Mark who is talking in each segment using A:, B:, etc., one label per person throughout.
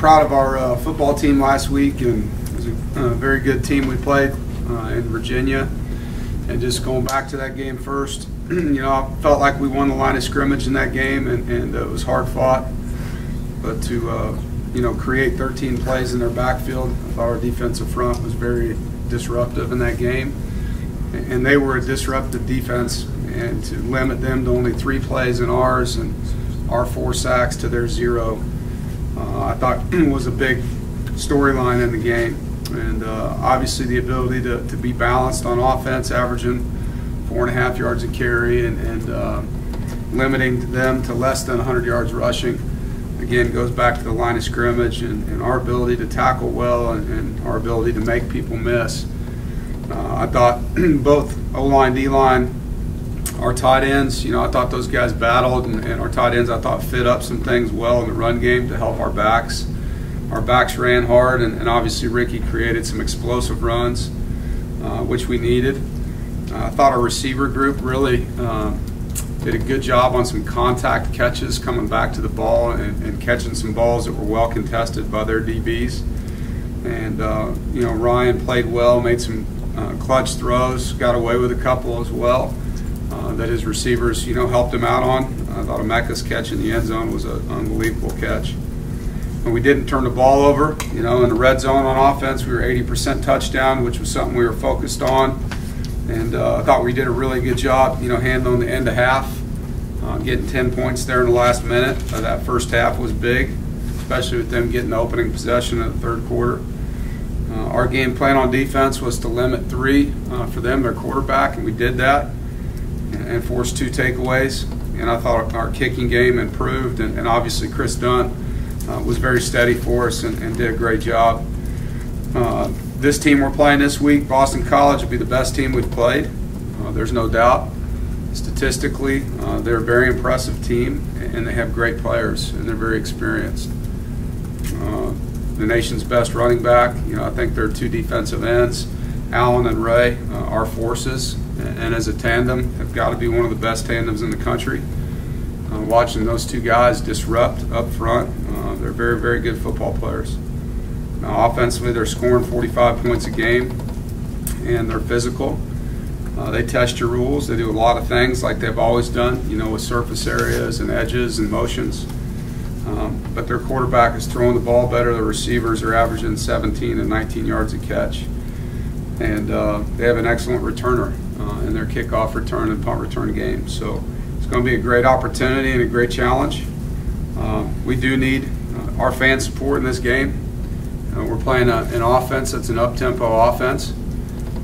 A: proud of our football team last week, and it was a very good team we played in Virginia. And just going back to that game first, I felt like we won the line of scrimmage in that game, and it was hard fought. But to create 13 plays in their backfield, I thought our defensive front was very disruptive in that game, and they were a disruptive defense. And to limit them to only 3 plays in ours and our 4 sacks to their 0, I thought was a big storyline in the game. And obviously the ability to be balanced on offense, averaging 4.5 yards a carry, and limiting them to less than 100 yards rushing, again, goes back to the line of scrimmage and our ability to tackle well and our ability to make people miss. I thought both O-line, D-line, our tight ends, I thought those guys battled, and our tight ends, I thought, fit up some things well in the run game to help our backs. Our backs ran hard, and obviously Ricky created some explosive runs, which we needed. I thought our receiver group really did a good job on some contact catches, coming back to the ball and catching some balls that were well contested by their DBs. And Ryan played well, made some clutch throws, got away with a couple as well that his receivers helped him out on. I thought Emeka's catch in the end zone was an unbelievable catch. And we didn't turn the ball over. In the red zone on offense, we were 80% touchdown, which was something we were focused on. And I thought we did a really good job, handling the end of half, getting 10 points there in the last minute. That first half was big, especially with them getting the opening possession in the third quarter. Our game plan on defense was to limit 3 for them, their quarterback, and we did that and forced 2 takeaways. And I thought our kicking game improved, and obviously Chris Dunn was very steady for us and did a great job. This team we're playing this week, Boston College, will be the best team we've played. There's no doubt. Statistically, they're a very impressive team, and they have great players, and they're very experienced. The nation's best running back, I think they're 2 defensive ends. Allen and Ray are forces, and as a tandem, have got to be one of the best tandems in the country. Watching those 2 guys disrupt up front, they're very, very good football players. Now, offensively, they're scoring 45 points a game, and they're physical. They test your rules. They do a lot of things like they've always done, with surface areas and edges and motions. But their quarterback is throwing the ball better. The receivers are averaging 17 and 19 yards a catch. And they have an excellent returner in their kickoff return and punt return game. So it's going to be a great opportunity and a great challenge. We do need our fan support in this game. We're playing an offense that's an up-tempo offense,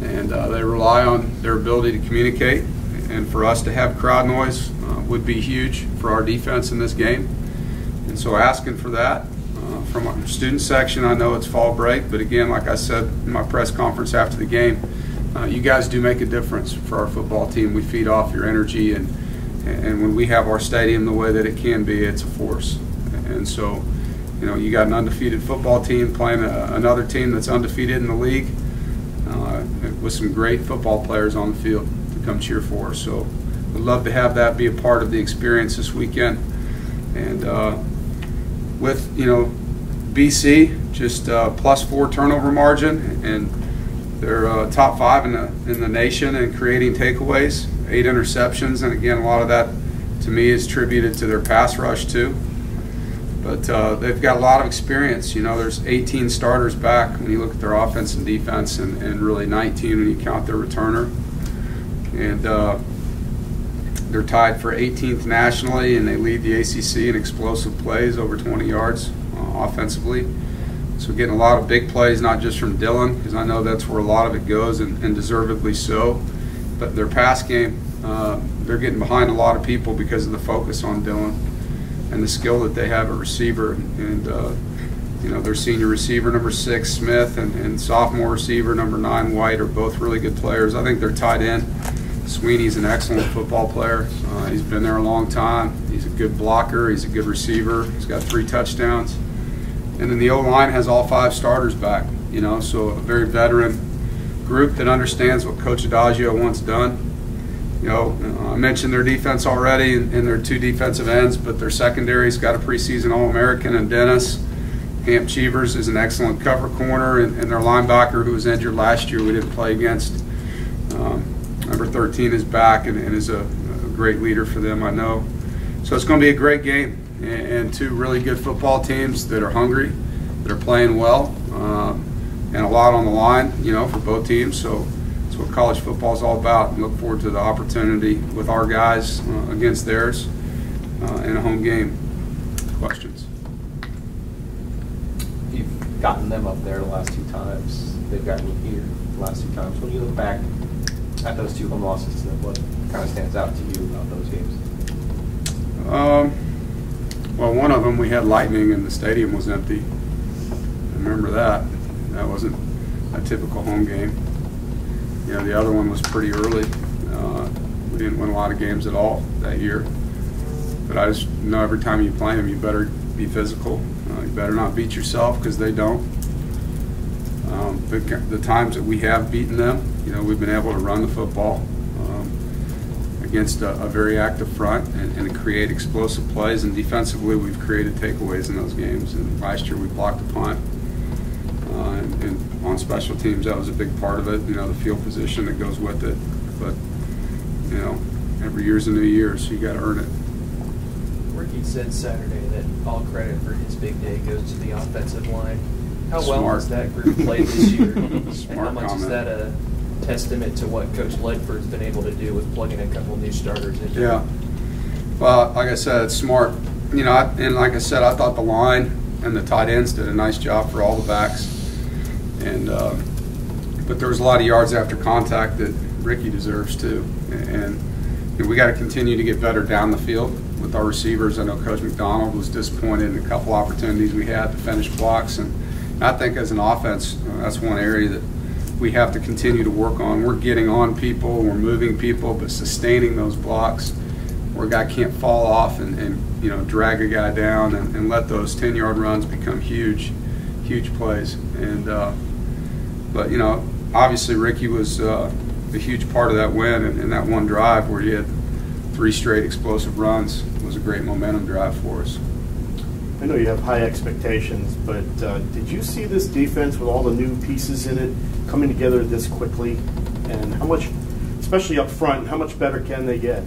A: and they rely on their ability to communicate. And for us to have crowd noise would be huge for our defense in this game. And so asking for that from our student section. I know it's fall break, but again, like I said in my press conference after the game, you guys do make a difference for our football team. We feed off your energy, and when we have our stadium the way that it can be, it's a force. And so, you got an undefeated football team playing another team that's undefeated in the league with some great football players on the field to come cheer for us. So we'd love to have that be a part of the experience this weekend. And with, BC, just +4 turnover margin, and they're top 5 in the nation in creating takeaways, 8 interceptions, and again, a lot of that to me is attributed to their pass rush too. But they've got a lot of experience. There's 18 starters back when you look at their offense and defense, and really 19 when you count their returner. And they're tied for 18th nationally, and they lead the ACC in explosive plays over 20 yards offensively. So getting a lot of big plays, not just from Dylan, because I know that's where a lot of it goes, and deservedly so. But their pass game, they're getting behind a lot of people because of the focus on Dylan and the skill that they have at receiver. And their senior receiver, number 6, Smith, and sophomore receiver, number 9, White, are both really good players. I think they're tight end. Sweeney's an excellent football player. He's been there a long time. He's a good blocker. He's a good receiver. He's got 3 touchdowns. And then the O-line has all 5 starters back, so a very veteran group that understands what Coach Adagio wants done. I mentioned their defense already and their 2 defensive ends, but their secondary's got a preseason All-American in Dennis. Hamp Cheevers is an excellent cover corner, and their linebacker, who was injured last year, we didn't play against. Number 13 is back and is a great leader for them, I know. So it's going to be a great game, and two really good football teams that are hungry, that are playing well, and a lot on the line, for both teams. So that's what college football is all about, and look forward to the opportunity with our guys against theirs in a home game. Questions?
B: You've gotten them up there the last 2 times. They've gotten you here the last 2 times. When you look back at those 2 home losses, what kind of stands out to you about those games?
A: Well, one of them we had lightning and the stadium was empty. I remember that. That wasn't a typical home game. The other one was pretty early. We didn't win a lot of games at all that year. But I just know every time you play them, you better be physical. You better not beat yourself, because they don't. The times that we have beaten them, we've been able to run the football against a very active front and create explosive plays. And defensively, we've created takeaways in those games. And last year, we blocked a punt. And on special teams, that was a big part of it. The field position that goes with it. But every year's a new year, so you got to earn it.
C: Ricky said Saturday that all credit for his big day goes to the offensive line. How well has that group played this year? And how much is that a testament to what Coach Ledford's been able to do with plugging a couple new starters in?
A: Yeah. Well, like I said, it's smart. And like I said, I thought the line and the tight ends did a nice job for all the backs. And but there was a lot of yards after contact that Ricky deserves too. And we got to continue to get better down the field with our receivers. I know Coach McDonald was disappointed in a couple opportunities we had to finish blocks, and I think as an offense, that's one area that we have to continue to work on. We're getting on people, we're moving people, but sustaining those blocks where a guy can't fall off and drag a guy down and let those 10-yard runs become huge plays. And but obviously Ricky was a huge part of that win, and that one drive where he had 3 straight explosive runs was a great momentum drive for us.
D: I know you have high expectations, but did you see this defense with all the new pieces in it coming together this quickly? And how much, especially up front, how much better can they get?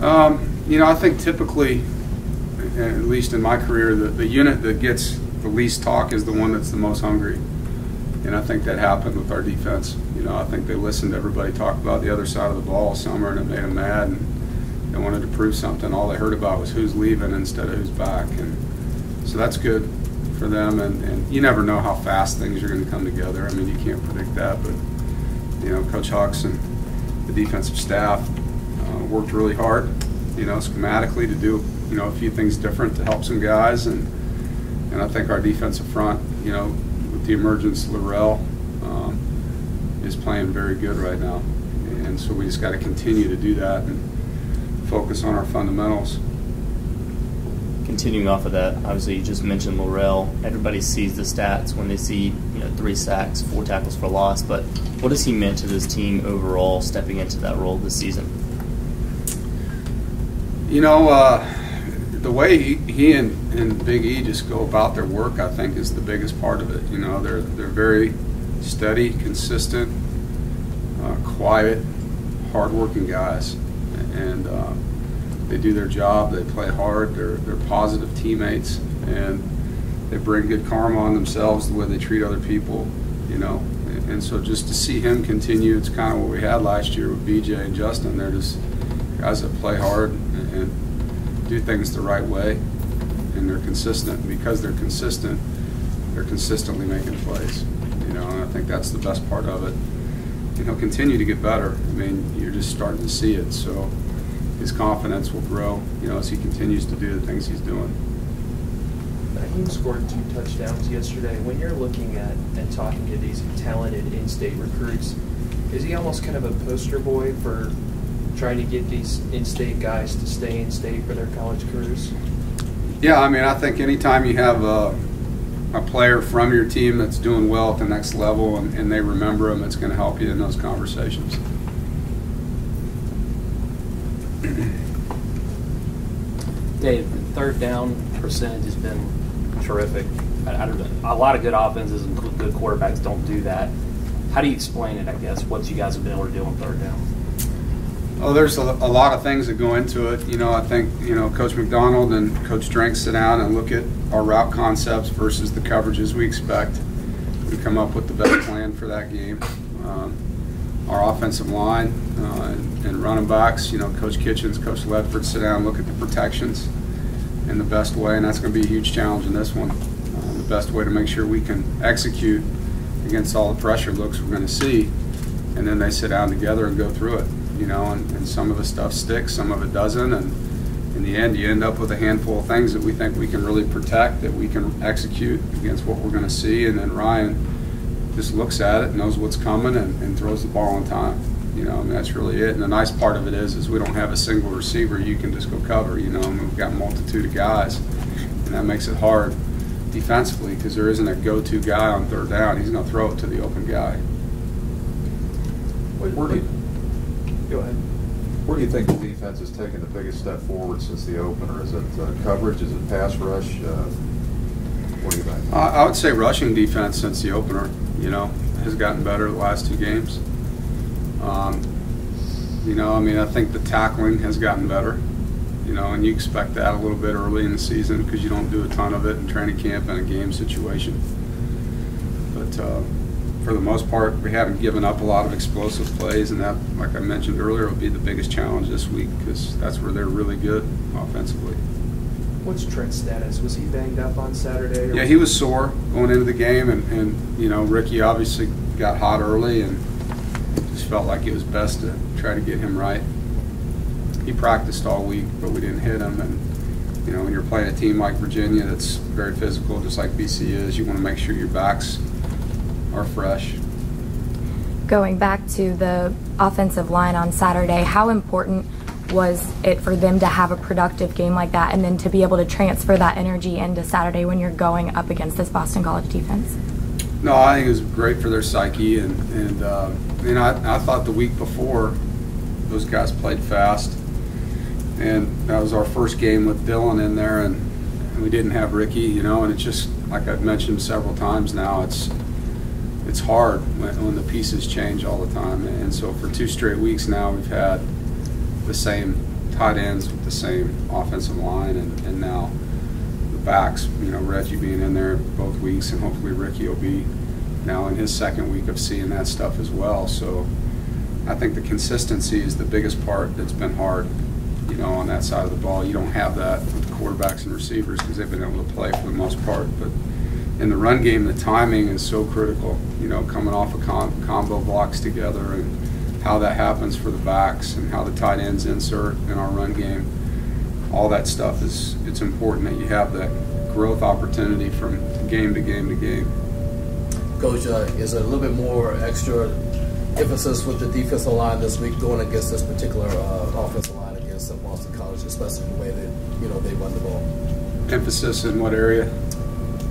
A: I think typically, at least in my career, the unit that gets the least talk is the one that's the most hungry. And I think that happened with our defense. I think they listened to everybody talk about the other side of the ball all summer, and it made them mad, and they wanted to prove something. All they heard about was who's leaving instead of who's back. And so that's good for them, and you never know how fast things are going to come together. I mean, you can't predict that, but Coach Hawks and the defensive staff worked really hard, schematically to do a few things different to help some guys, and I think our defensive front, with the emergence of Laurel, is playing very good right now, and so we just got to continue to do that and focus on our fundamentals.
E: Continuing off of that, obviously you just mentioned Laurel. Everybody sees the stats when they see 3 sacks, 4 tackles for loss, but what has he meant to this team overall stepping into that role this season? The way he and Big E just go about their work, I think, is the biggest part of it. They're very steady, consistent, quiet, hard-working guys, and they do their job. They play hard. They're positive teammates, and they bring good karma on themselves the way they treat other people. And so just to see him continue, it's kind of what we had last year with BJ and Justin. They're just guys that play hard and do things the right way, and they're consistent. And because they're consistent, they're consistently making plays. And I think that's the best part of it. And he'll continue to get better. I mean, you're just starting to see it. So his confidence will grow, as he continues to do the things he's doing.
C: He scored 2 touchdowns yesterday. When you're looking at and talking to these talented in-state recruits, is he almost kind of a poster boy for trying to get these in-state guys to stay in-state for their college careers?
A: Yeah, I mean, I think anytime you have a player from your team that's doing well at the next level and they remember him, it's going to help you in those conversations.
F: Dave, the 3rd down percentage has been terrific. A lot of good offenses and good quarterbacks don't do that. How do you explain it, I guess, what you guys have been able to do on third down?
E: Well, there's a lot of things that go into it. I think, Coach McDonald and Coach Drink sit down and look at our route concepts versus the coverages we expect. We come up with the best plan for that game. Our offensive line and running backs, Coach Kitchens, Coach Ledford sit down and look at the protections in the best way, and that's going to be a huge challenge in this one. The best way to make sure we can execute against all the pressure looks we're going to see, and then they sit down together and go through it, and some of the stuff sticks, some of it doesn't, and in the end you end up with a handful of things that we think we can really protect, that we can execute against what we're going to see, and then Ryan just looks at it, knows what's coming, and throws the ball on time. That's really it. And the nice part of it is we don't have a single receiver you can just go cover. We've got a multitude of guys, and that makes it hard defensively because there isn't a go-to guy on third down. He's going to throw it to the open guy.
G: Where do you,
C: Go ahead.
G: where do you think the defense has taken the biggest step forward since the opener? Is it coverage? Is it pass rush? What do you think?
E: I would say rushing defense since the opener, has gotten better the last two games. I think the tackling has gotten better, and you expect that a little bit early in the season because you don't do a ton of it in training camp in a game situation. But for the most part, we haven't given up a lot of explosive plays, and that, like I mentioned earlier, will be the biggest challenge this week because that's where they're really good offensively.
C: What's Trent's status? Was he banged up on Saturday? Or
E: Yeah, he was sore going into the game, and Ricky obviously got hot early and just felt like it was best to try to get him right. He practiced all week, but we didn't hit him, and when you're playing a team like Virginia that's very physical, just like BC is, you want to make sure your backs are fresh.
H: Going back to the offensive line on Saturday, how important was it for them to have a productive game like that and then to be able to transfer that energy into Saturday when you're going up against this Boston College defense?
E: No, I think it was great for their psyche, and I thought the week before those guys played fast, and that was our first game with Dylan in there, and we didn't have Ricky, and it's just like I've mentioned several times now, it's hard when the pieces change all the time, and so for 2 straight weeks now we've had the same tight ends with the same offensive line, and now the backs, Reggie being in there both weeks, and hopefully Ricky will be now in his second week of seeing that stuff as well. So I think the consistency is the biggest part that's been hard, on that side of the ball. You don't have that with the quarterbacks and receivers because they've been able to play for the most part. But in the run game, the timing is so critical, coming off of combo blocks together and how that happens for the backs and how the tight ends insert in our run game. All that stuff it's important that you have that growth opportunity from game to game to game.
I: Coach, is a little bit more extra emphasis with the defensive line this week going against this particular offensive line against Boston College, especially the way that they run the ball?
E: Emphasis in what area?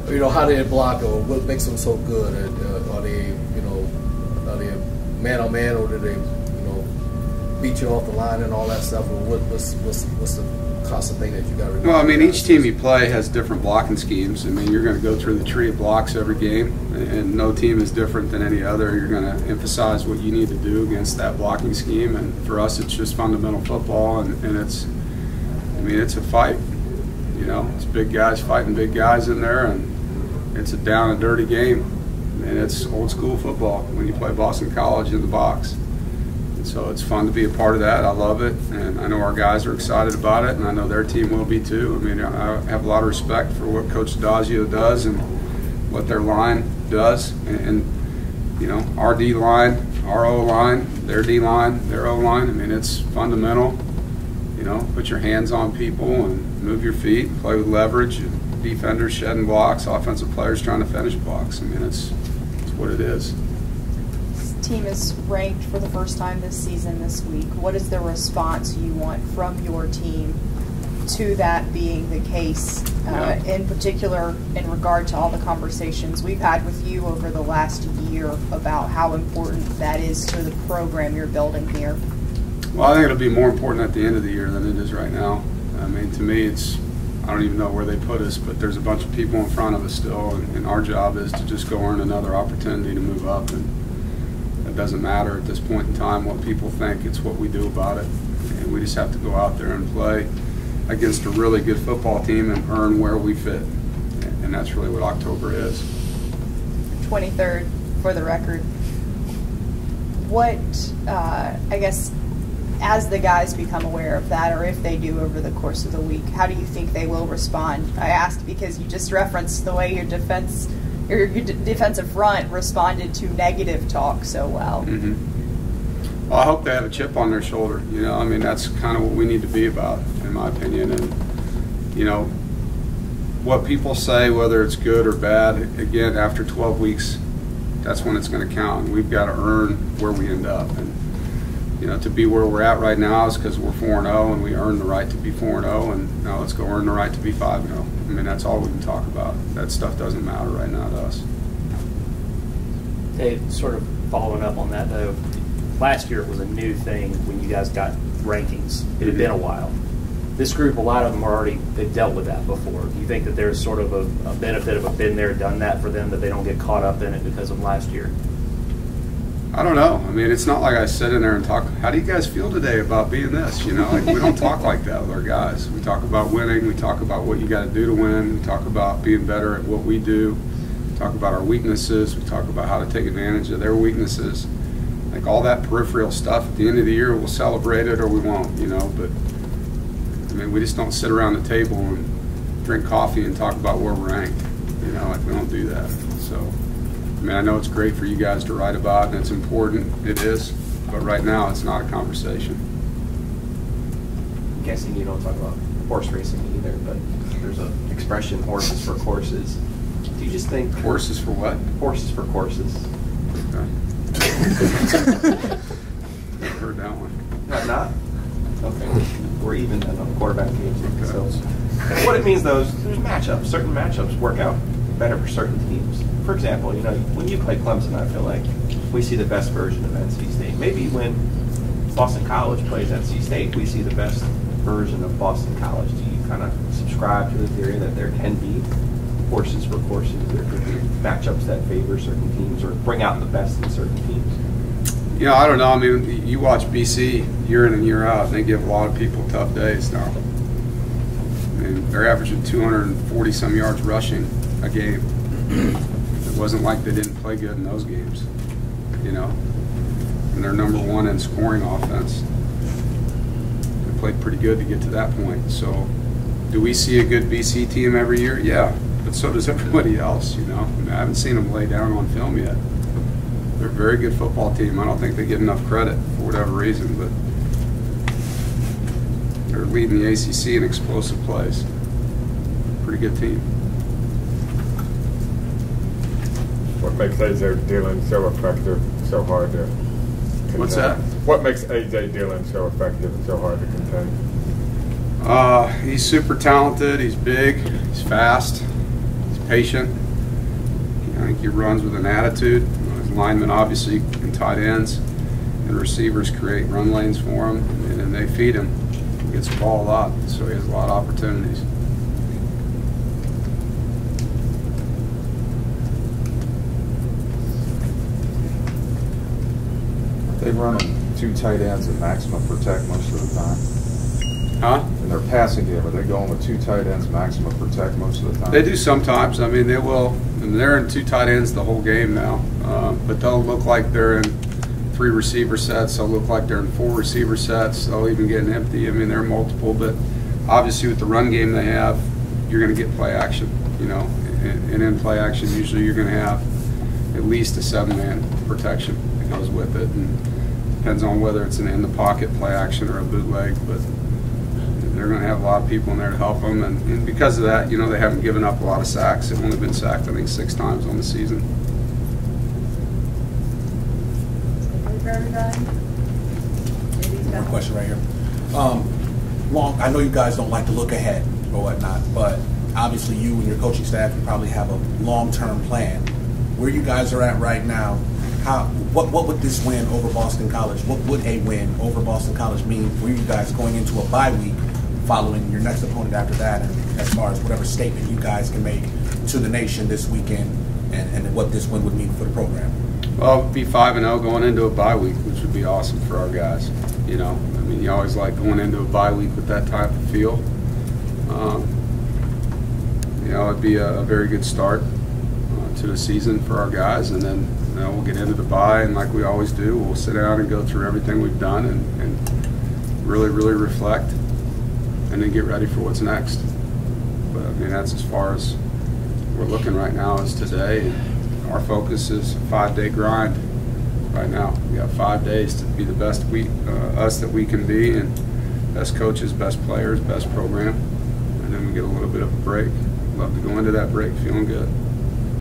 I: How they block, or what makes them so good? Are they man on man, or do they beat you off the line and all that stuff? Or what's the constant thing that you got to remember?
E: Well, each team you play has different blocking schemes. You're going to go through the tree of blocks every game, and no team is different than any other. You're going to emphasize what you need to do against that blocking scheme, and for us it's just fundamental football, and it's a fight. It's big guys fighting big guys in there, and it's a down and dirty game, and it's old school football when you play Boston College in the box. And so it's fun to be a part of that. I love it, and I know our guys are excited about it, and I know their team will be too. I have a lot of respect for what Coach Daggio does and what their line does, and our D line, our O line, their D line, their O line. It's fundamental. Put your hands on people and move your feet, play with leverage, and defenders shedding blocks, offensive players trying to finish blocks. It's what it is.
J: This team is ranked for the first time this season this week. What is the response you want from your team to that being the case, in particular in regard to all the conversations we've had with you over the last year about how important that is to the program you're building here?
E: Well, I think it'll be more important at the end of the year than it is right now. To me, it's I don't even know where they put us, but there's a bunch of people in front of us still, and our job is to just go earn another opportunity to move up. And it doesn't matter at this point in time what people think, it's what we do about it. And we just have to go out there and play against a really good football team and earn where we fit. And that's really what October is.
J: 23rd, for the record. What, I guess, as the guys become aware of that, or if they do over the course of the week, how do you think they will respond? I asked because you just referenced the way your defensive front responded to negative talk so well.
E: Mm-hmm. Well, I hope they have a chip on their shoulder. You know, I mean, that's kind of what we need to be about, in my opinion. And, you know, what people say, whether it's good or bad, again, after 12 weeks, that's when it's going to count. And we've got to earn where we end up. And, you know, to be where we're at right now is because we're 4-0 and we earned the right to be 4-0, and now let's go earn the right to be 5-0. I mean, that's all we can talk about. That stuff doesn't matter right now to us.
F: Dave, sort of following up on that though, last year it was a new thing when you guys got rankings. It had been a while. This group, a lot of them are already, they've dealt with that before. Do you think that there's sort of a benefit of a been there, done that for them, that they don't get caught up in it because of last year?
E: I don't know. I mean, it's not like I sit in there and talk, how do you guys feel today about being this? You know, like, we don't talk like that with our guys. We talk about winning. We talk about what you got to do to win. We talk about being better at what we do. We talk about our weaknesses. We talk about how to take advantage of their weaknesses. Like, all that peripheral stuff, at the end of the year, we'll celebrate it or we won't, you know. But, I mean, we just don't sit around the table and drink coffee and talk about where we're ranked. You know, like, we don't do that. So, I mean, I know it's great for you guys to write about, and it's important. It is. But right now, it's not a conversation.
B: I'm guessing you don't talk about horse racing either, but there's an expression, horses for courses. Do you just think...
E: Horses for what?
B: Horses for courses.
E: Okay. Never heard that one.
B: Not? Okay. We're even then on the quarterback games.
E: Okay.
B: So, what it means, though, is there's matchups. Certain matchups work out better for certain teams. For example, you know, when you play Clemson, I feel like we see the best version of NC State. Maybe when Boston College plays NC State, we see the best version of Boston College. Do you kind of subscribe to the theory that there can be horses for courses? There could be matchups that favor certain teams or bring out the best in certain teams?
E: You know, I don't know. I mean, you watch BC year in and year out, and they give a lot of people tough days now. I mean, they're averaging 240-some yards rushing a game. It wasn't like they didn't play good in those games, you know. And they're #1 in scoring offense. They played pretty good to get to that point. So, do we see a good BC team every year? Yeah, but so does everybody else, you know. I mean, I haven't seen them lay down on film yet. They're a very good football team. I don't think they get enough credit for whatever reason, but they're leading the ACC in explosive plays. Pretty good team.
K: What makes AJ Dillon so effective, so hard to contain?
E: What's that?
K: What makes AJ Dillon so effective and so hard to contain?
E: He's super talented. He's big. He's fast. He's patient. I think he runs with an attitude. His linemen, obviously, and tight ends and receivers create run lanes for him, and they feed him. He gets the ball a lot, so he has a lot of opportunities.
G: They run 2 tight ends at maximum protect most of the time.
E: Huh?
G: In their passing game, are they going with 2 tight ends maximum protect most of the time?
E: They do sometimes. I mean, they will. And they're in 2 tight ends the whole game now. But they'll look like they're in 3 receiver sets. They'll look like they're in 4 receiver sets. They'll even get an empty. I mean, they're multiple. But obviously, with the run game they have, you're going to get play action. You know, and in play action, usually you're going to have at least a 7-man protection that goes with it. And depends on whether it's an in the pocket play action or a bootleg, but they're going to have a lot of people in there to help them, and because of that, you know, they haven't given up a lot of sacks. They've only been sacked, I think, 6 times on the season.
L: One question right here. I know you guys don't like to look ahead or whatnot, but obviously you and your coaching staff, you probably have a long-term plan. Where you guys are at right now, what would this win over Boston College? What would a win over Boston College mean for you guys going into a bye week following your next opponent after that, and as far as whatever statement you guys can make to the nation this weekend, and what this win would mean for the program?
E: Well, be 5-0 going into a bye week, which would be awesome for our guys. You know, I mean, you always like going into a bye week with that type of feel. You know, it'd be a very good start to the season for our guys, and then we'll get into the bye, and like we always do, we'll sit down and go through everything we've done and really, really reflect, and then get ready for what's next. But I mean, that's as far as we're looking right now is today. And our focus is a 5-day grind right now. We got 5 days to be the best us that we can be, and best coaches, best players, best program, and then we get a little bit of a break. Love to go into that break feeling good.